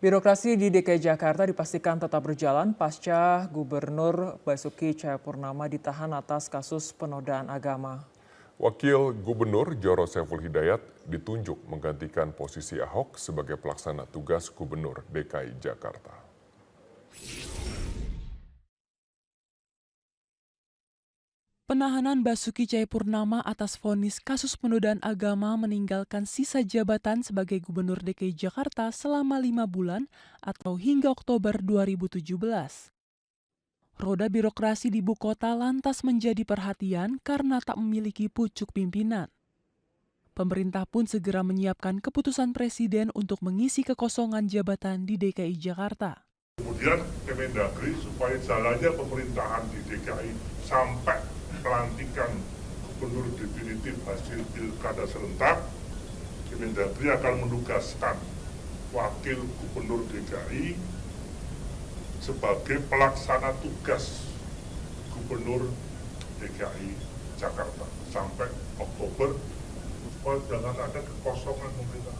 Birokrasi di DKI Jakarta dipastikan tetap berjalan pasca Gubernur Basuki Cahayapurnama ditahan atas kasus penodaan agama. Wakil Gubernur Jarod Saiful Hidayat ditunjuk menggantikan posisi Ahok sebagai pelaksana tugas Gubernur DKI Jakarta. Penahanan Basuki Cahayapurnama atas vonis kasus penodaan agama meninggalkan sisa jabatan sebagai Gubernur DKI Jakarta selama 5 bulan atau hingga Oktober 2017. Roda birokrasi di ibu kota lantas menjadi perhatian karena tak memiliki pucuk pimpinan. Pemerintah pun segera menyiapkan keputusan Presiden untuk mengisi kekosongan jabatan di DKI Jakarta. Kemudian Kemendagri supaya jalannya pemerintahan di DKI sampai pelantikan gubernur definitif hasil pilkada serentak, Kemendagri akan menugaskan wakil gubernur DKI sebagai pelaksana tugas gubernur DKI Jakarta sampai Oktober, supaya jangan ada kekosongan pemerintah.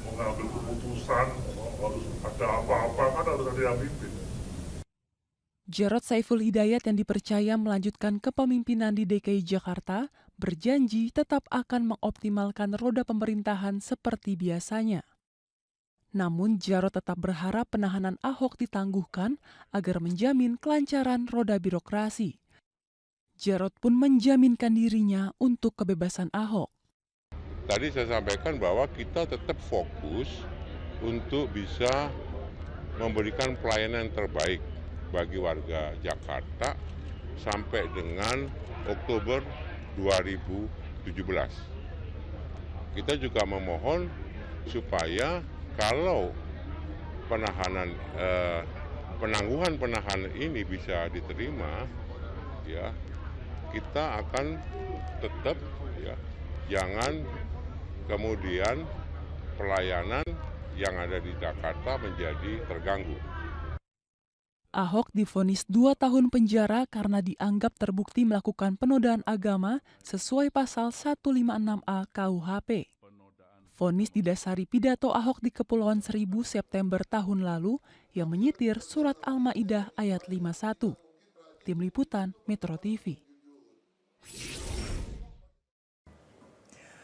Mengambil keputusan, harus ada apa-apa, kan harus ada yang mimpin. Jarod Saiful Hidayat yang dipercaya melanjutkan kepemimpinan di DKI Jakarta berjanji tetap akan mengoptimalkan roda pemerintahan seperti biasanya. Namun Jarod tetap berharap penahanan Ahok ditangguhkan agar menjamin kelancaran roda birokrasi. Jarod pun menjaminkan dirinya untuk kebebasan Ahok. Tadi saya sampaikan bahwa kita tetap fokus untuk bisa memberikan pelayanan terbaik bagi warga Jakarta sampai dengan Oktober 2017. Kita juga memohon supaya kalau penangguhan penahanan ini bisa diterima, ya kita akan tetap ya jangan kemudian pelayanan yang ada di Jakarta menjadi terganggu. Ahok divonis 2 tahun penjara karena dianggap terbukti melakukan penodaan agama sesuai pasal 156A KUHP. Vonis didasari pidato Ahok di Kepulauan Seribu September tahun lalu yang menyitir surat Al-Maidah ayat 51. Tim Liputan Metro TV.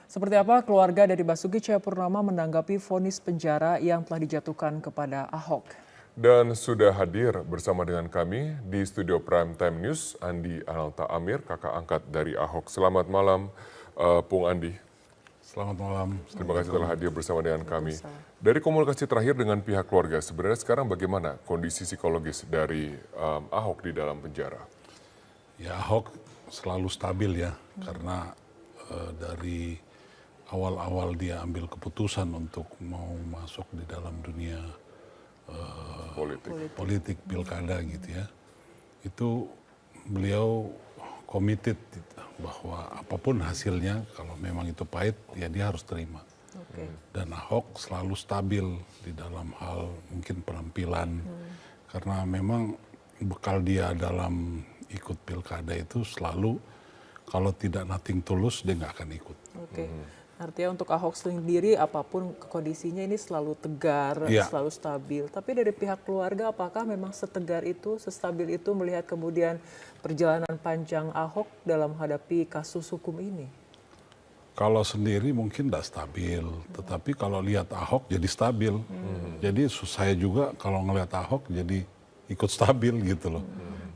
Seperti apa keluarga dari Basuki Cahayapurnama menanggapi vonis penjara yang telah dijatuhkan kepada Ahok? Dan sudah hadir bersama dengan kami di studio Prime Time News, Andi Analta Amir, kakak angkat dari Ahok. Selamat malam, Pung Andi. Selamat malam. Terima kasih telah hadir bersama dengan kami. Dari komunikasi terakhir dengan pihak keluarga, sebenarnya sekarang bagaimana kondisi psikologis dari Ahok di dalam penjara? Ya, Ahok selalu stabil ya, karena dari awal-awal dia ambil keputusan untuk mau masuk di dalam dunia politik pilkada gitu ya, itu beliau committed bahwa apapun hasilnya kalau memang itu pahit ya dia harus terima. Dan Ahok selalu stabil di dalam hal mungkin penampilan karena memang bekal dia dalam ikut pilkada itu selalu kalau tidak nothing tulus dia nggak akan ikut. Artinya untuk Ahok sendiri apapun kondisinya ini selalu tegar, selalu stabil. Tapi dari pihak keluarga apakah memang setegar itu, sestabil itu melihat kemudian perjalanan panjang Ahok dalam menghadapi kasus hukum ini? Kalau sendiri mungkin tidak stabil, tetapi kalau lihat Ahok jadi stabil. Jadi saya juga kalau ngelihat Ahok jadi ikut stabil gitu loh.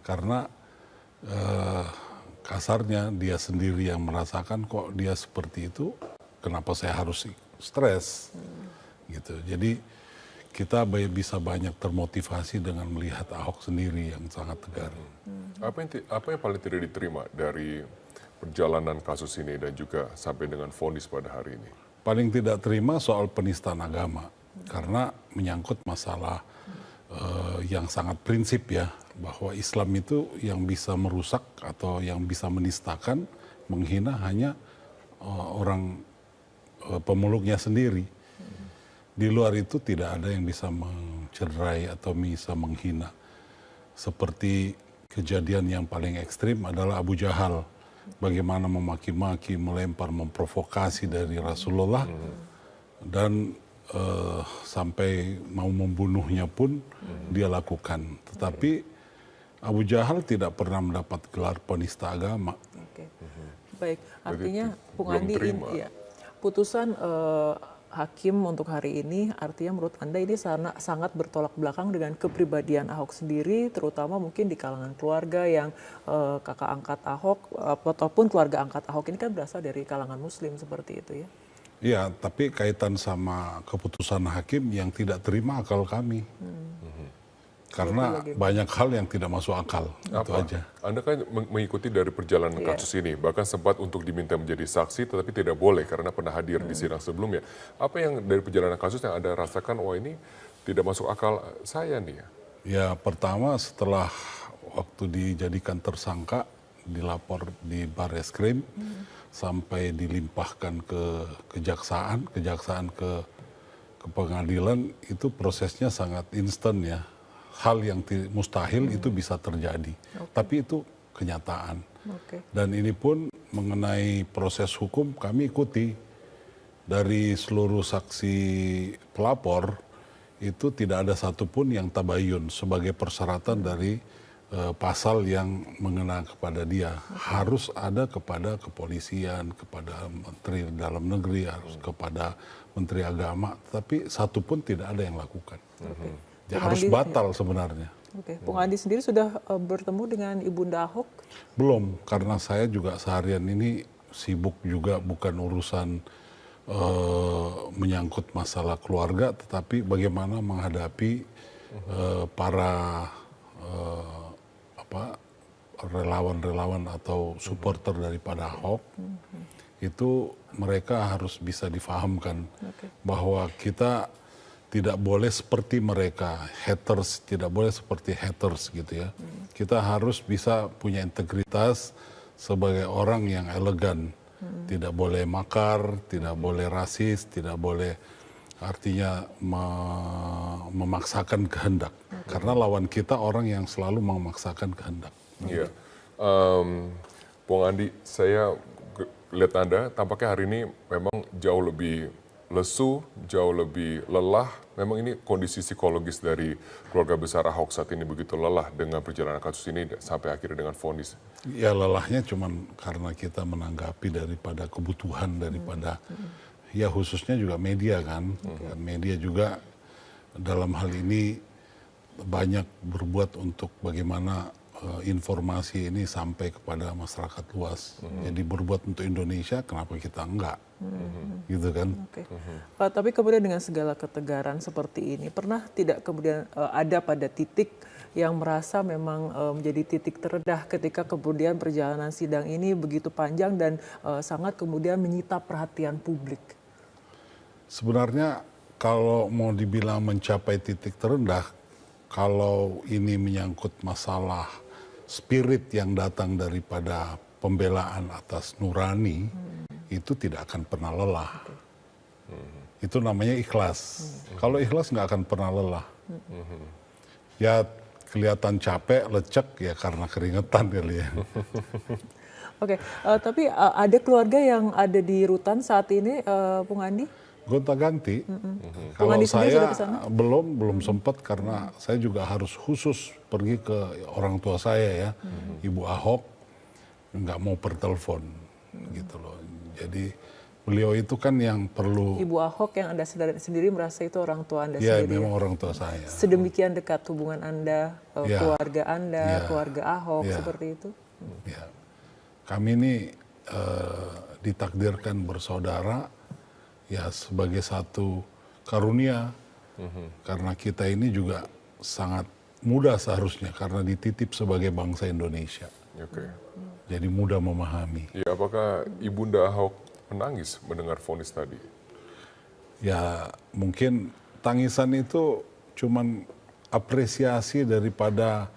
Karena kasarnya dia sendiri yang merasakan kok dia seperti itu. Kenapa saya harus stres gitu. Jadi kita bisa banyak termotivasi dengan melihat Ahok sendiri yang sangat tegar. Apa yang paling tidak diterima dari perjalanan kasus ini dan juga sampai dengan vonis pada hari ini? Paling tidak terima soal penistaan agama karena menyangkut masalah yang sangat prinsip ya, bahwa Islam itu yang bisa merusak atau yang bisa menistakan, menghina hanya orang pemeluknya sendiri. Di luar itu tidak ada yang bisa mencederai atau bisa menghina. Seperti kejadian yang paling ekstrim adalah Abu Jahal. Bagaimana memaki-maki, melempar, memprovokasi dari Rasulullah. Dan sampai mau membunuhnya pun dia lakukan. Tetapi Abu Jahal tidak pernah mendapat gelar penista agama. Oke. Baik, artinya Bung belum Andi, terima. ya, putusan hakim untuk hari ini artinya menurut Anda ini sangat bertolak belakang dengan kepribadian Ahok sendiri, terutama mungkin di kalangan keluarga yang kakak angkat Ahok ataupun keluarga angkat Ahok ini kan berasal dari kalangan Muslim seperti itu ya. Iya, tapi kaitan sama keputusan hakim yang tidak terima akal kami. Karena banyak hal yang tidak masuk akal, itu aja. Anda kan mengikuti dari perjalanan kasus ini, bahkan sempat untuk diminta menjadi saksi, tetapi tidak boleh karena pernah hadir di sidang sebelumnya. Apa yang dari perjalanan kasus yang Anda rasakan, wah ini tidak masuk akal saya nih ya? Ya, pertama setelah waktu dijadikan tersangka, dilapor di Barreskrim, sampai dilimpahkan ke kejaksaan ke pengadilan, itu prosesnya sangat instan ya. Hal yang mustahil itu bisa terjadi, tapi itu kenyataan. Dan ini pun mengenai proses hukum kami ikuti dari seluruh saksi pelapor itu tidak ada satupun yang tabayun sebagai persyaratan dari pasal yang mengenai kepada dia. Harus ada kepada kepolisian, kepada Menteri Dalam Negeri, harus kepada Menteri Agama, tapi satupun tidak ada yang lakukan. Ya, harus batal sebenarnya. Oke, Bung Andi sendiri sudah bertemu dengan Ibunda Ahok? Belum, karena saya juga seharian ini sibuk juga, bukan urusan menyangkut masalah keluarga, tetapi bagaimana menghadapi para relawan-relawan atau supporter daripada Ahok. Itu mereka harus bisa difahamkan bahwa kita tidak boleh seperti mereka, haters, tidak boleh seperti haters gitu ya. Kita harus bisa punya integritas sebagai orang yang elegan. Tidak boleh makar, tidak boleh rasis, tidak boleh artinya memaksakan kehendak. Karena lawan kita orang yang selalu memaksakan kehendak. Iya. Bung Andi, saya lihat Anda tampaknya hari ini memang jauh lebih lesu, jauh lebih lelah. Memang ini kondisi psikologis dari keluarga besar Ahok saat ini begitu lelah dengan perjalanan kasus ini sampai akhirnya dengan vonis. Ya lelahnya cuman karena kita menanggapi daripada kebutuhan daripada ya khususnya juga media kan. Media juga dalam hal ini banyak berbuat untuk bagaimana informasi ini sampai kepada masyarakat luas. Jadi berbuat untuk Indonesia, kenapa kita enggak? Gitu kan. Tapi kemudian dengan segala ketegaran seperti ini, pernah tidak kemudian ada pada titik yang merasa memang menjadi titik terendah ketika kemudian perjalanan sidang ini begitu panjang dan sangat kemudian menyita perhatian publik? Sebenarnya kalau mau dibilang mencapai titik terendah, kalau ini menyangkut masalah spirit yang datang daripada pembelaan atas nurani, itu tidak akan pernah lelah. Itu namanya ikhlas. Kalau ikhlas nggak akan pernah lelah. Ya kelihatan capek, lecek ya karena keringetan kali ya. Oke, tapi ada keluarga yang ada di rutan saat ini, Bung Andi? Gonta-ganti. Kalau saya belum sempat karena saya juga harus khusus pergi ke orang tua saya ya, Ibu Ahok, nggak mau pertelepon gitu loh. Jadi beliau itu kan yang perlu. Ibu Ahok yang Anda sendiri merasa itu orang tua Anda ya, sendiri? Ya, memang orang tua saya. Sedemikian dekat hubungan Anda, keluarga Anda, keluarga Ahok seperti itu? Ya, kami ini ditakdirkan bersaudara. Ya sebagai satu karunia, karena kita ini juga sangat mudah seharusnya karena dititip sebagai bangsa Indonesia. Jadi mudah memahami. Ya, apakah Ibunda Ahok menangis mendengar vonis tadi? Ya mungkin tangisan itu cuman apresiasi daripada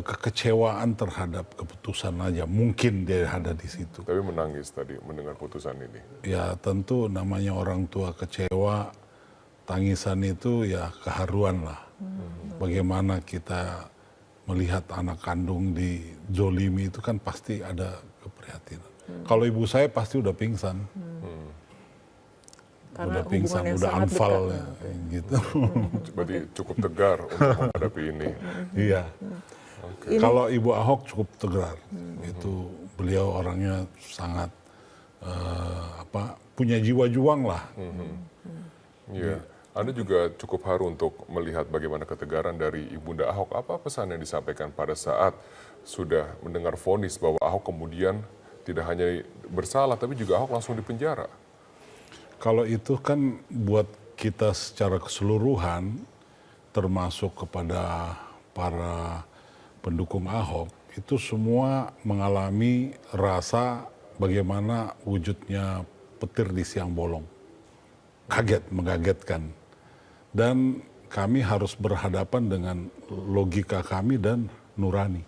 kekecewaan terhadap keputusan aja, mungkin dia ada di situ. Tapi menangis tadi mendengar putusan ini. Ya tentu namanya orang tua kecewa, tangisan itu ya keharuan lah. Bagaimana kita melihat anak kandung dizolimi itu kan pasti ada keprihatinan. Kalau ibu saya pasti udah pingsan. Karena udah pingsan, hubungan yang udah sangat anfal dekat. ya, gitu. Berarti cukup tegar untuk menghadapi ini. Iya. Oke. Kalau Ibu Ahok cukup tegar, itu beliau orangnya sangat punya jiwa juang lah. Iya. Anda juga cukup haru untuk melihat bagaimana ketegaran dari Ibunda Ahok. Apa pesan yang disampaikan pada saat sudah mendengar vonis bahwa Ahok kemudian tidak hanya bersalah, tapi juga Ahok langsung dipenjara? Kalau itu kan buat kita secara keseluruhan, termasuk kepada para pendukung Ahok, itu semua mengalami rasa bagaimana wujudnya petir di siang bolong. Kaget, mengagetkan. Dan kami harus berhadapan dengan logika kami dan nurani.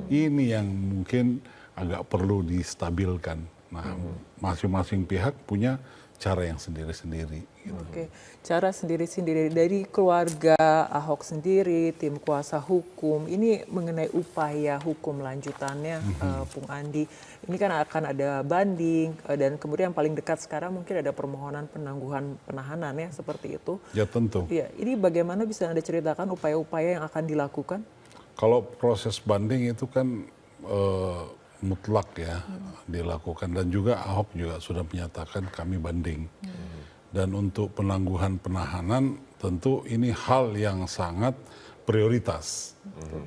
Ini yang mungkin agak perlu distabilkan. Nah, masing-masing pihak punya cara yang sendiri-sendiri. Gitu. Oke, cara sendiri-sendiri dari keluarga Ahok sendiri, tim kuasa hukum, ini mengenai upaya hukum lanjutannya, Bung Andi. Ini kan akan ada banding dan kemudian yang paling dekat sekarang mungkin ada permohonan penangguhan penahanan ya seperti itu. Ya tentu. Ya, ini bagaimana bisa Anda ceritakan upaya-upaya yang akan dilakukan? Kalau proses banding itu kan mutlak ya dilakukan, dan juga Ahok juga sudah menyatakan kami banding. Dan untuk penangguhan penahanan tentu ini hal yang sangat prioritas,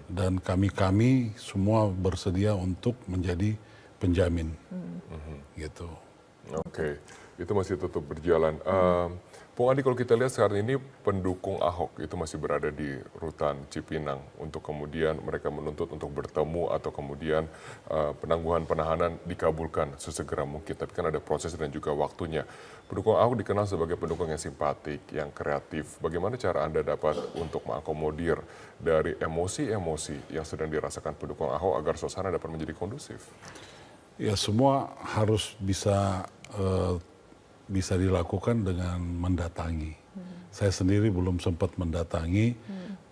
dan kami semua bersedia untuk menjadi penjamin gitu. Oke, itu masih tetap berjalan. Bung Andi, kalau kita lihat saat ini pendukung Ahok itu masih berada di rutan Cipinang untuk kemudian mereka menuntut untuk bertemu atau kemudian penangguhan penahanan dikabulkan sesegera mungkin. Tapi kan ada proses dan juga waktunya. Pendukung Ahok dikenal sebagai pendukung yang simpatik, yang kreatif. Bagaimana cara Anda dapat untuk mengakomodir dari emosi-emosi yang sedang dirasakan pendukung Ahok agar suasana dapat menjadi kondusif? Ya semua harus bisa dilakukan dengan mendatangi. Saya sendiri belum sempat mendatangi,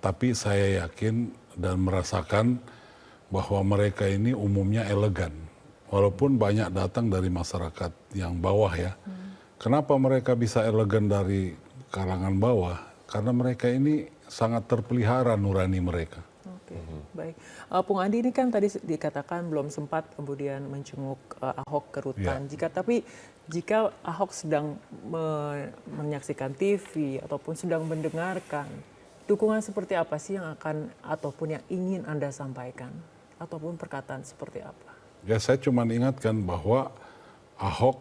tapi saya yakin dan merasakan bahwa mereka ini umumnya elegan. Walaupun banyak datang dari masyarakat yang bawah ya. Kenapa mereka bisa elegan dari kalangan bawah? Karena mereka ini sangat terpelihara nurani mereka. Oke, baik. Bung Andi, ini kan tadi dikatakan belum sempat kemudian menjenguk Ahok ke rutan. Jika Ahok sedang menyaksikan TV ataupun sedang mendengarkan, dukungan seperti apa sih yang akan ataupun yang ingin Anda sampaikan? Ataupun perkataan seperti apa? Ya saya cuma ingatkan bahwa Ahok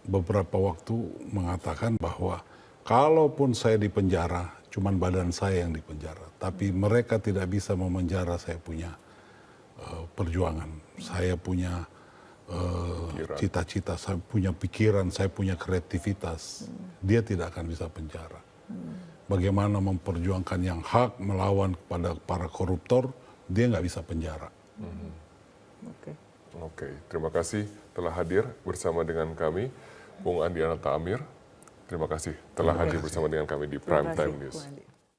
beberapa waktu mengatakan bahwa kalaupun saya dipenjara, cuman badan saya yang dipenjara. Tapi mereka tidak bisa memenjara saya punya perjuangan. Saya punya cita-cita, saya punya pikiran, saya punya kreativitas. Dia tidak akan bisa penjara. Bagaimana memperjuangkan yang hak melawan kepada para koruptor, dia nggak bisa penjara. Oke, terima kasih telah hadir bersama dengan kami, Bung Andi Ananta Amir. Terima kasih telah hadir bersama dengan kami di Prime Time News.